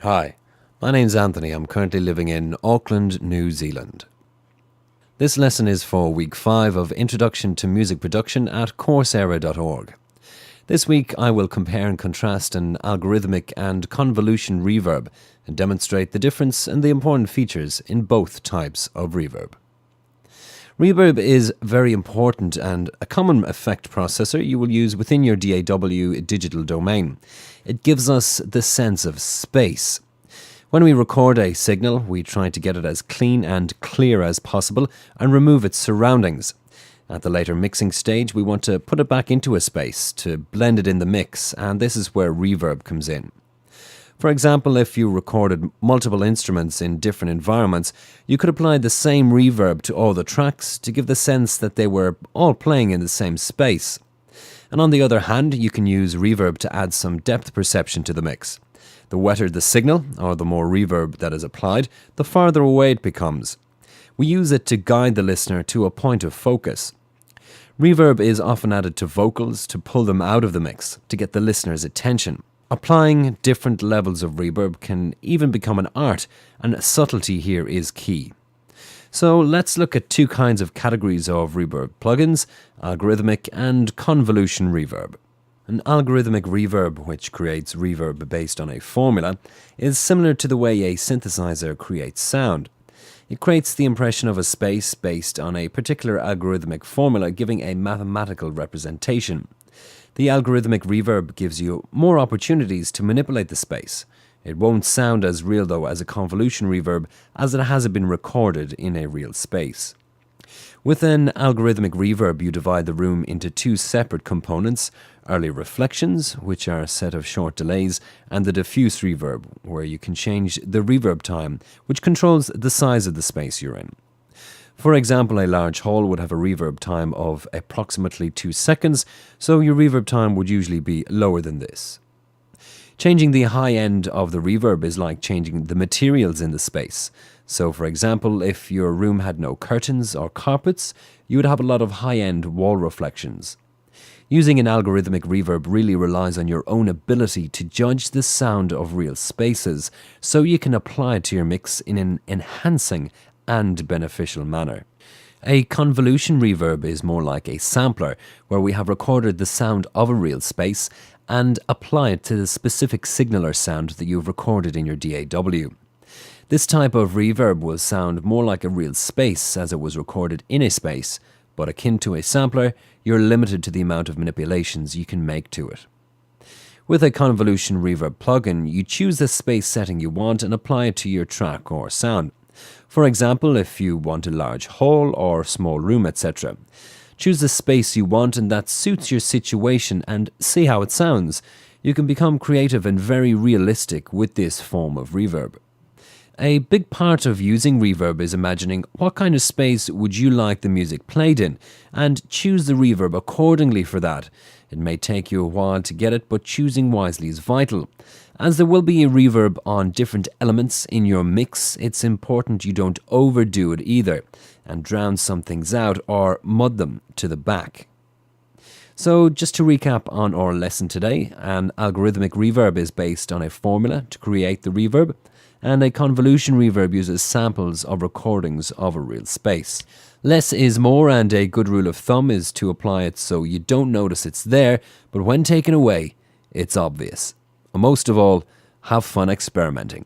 Hi, my name's Anthony. I'm currently living in Auckland, New Zealand. This lesson is for week 5 of Introduction to Music Production at coursera.org. This week I will compare and contrast an algorithmic and convolution reverb and demonstrate the difference and the important features in both types of reverb. Reverb is very important and a common effect processor you will use within your DAW digital domain. It gives us the sense of space. When we record a signal, we try to get it as clean and clear as possible and remove its surroundings. At the later mixing stage, we want to put it back into a space to blend it in the mix, and this is where reverb comes in. For example, if you recorded multiple instruments in different environments, you could apply the same reverb to all the tracks to give the sense that they were all playing in the same space. And on the other hand, you can use reverb to add some depth perception to the mix. The wetter the signal, or the more reverb that is applied, the farther away it becomes. We use it to guide the listener to a point of focus. Reverb is often added to vocals to pull them out of the mix, to get the listener's attention. Applying different levels of reverb can even become an art, and subtlety here is key. So let's look at two kinds of categories of reverb plugins, algorithmic and convolution reverb. An algorithmic reverb, which creates reverb based on a formula, is similar to the way a synthesizer creates sound. It creates the impression of a space based on a particular algorithmic formula giving a mathematical representation. The algorithmic reverb gives you more opportunities to manipulate the space. It won't sound as real though as a convolution reverb as it hasn't been recorded in a real space. With an algorithmic reverb, you divide the room into two separate components: early reflections, which are a set of short delays, and the diffuse reverb, where you can change the reverb time, which controls the size of the space you're in. For example, a large hall would have a reverb time of approximately 2 seconds, so your reverb time would usually be lower than this. Changing the high end of the reverb is like changing the materials in the space. So, for example, if your room had no curtains or carpets, you would have a lot of high-end wall reflections. Using an algorithmic reverb really relies on your own ability to judge the sound of real spaces, so you can apply it to your mix in an enhancing and beneficial manner. A convolution reverb is more like a sampler, where we have recorded the sound of a real space and apply it to the specific signal or sound that you've recorded in your DAW. This type of reverb will sound more like a real space as it was recorded in a space, but akin to a sampler, you're limited to the amount of manipulations you can make to it. With a convolution reverb plugin, you choose the space setting you want and apply it to your track or sound. For example, if you want a large hall or small room, etc. Choose the space you want and that suits your situation and see how it sounds. You can become creative and very realistic with this form of reverb. A big part of using reverb is imagining what kind of space would you like the music played in, and choose the reverb accordingly for that. It may take you a while to get it, but choosing wisely is vital. As there will be a reverb on different elements in your mix, it's important you don't overdo it either, and drown some things out or mud them to the back. So just to recap on our lesson today, an algorithmic reverb is based on a formula to create the reverb, and a convolution reverb uses samples of recordings of a real space. Less is more, and a good rule of thumb is to apply it so you don't notice it's there, but when taken away, it's obvious. And most of all, have fun experimenting.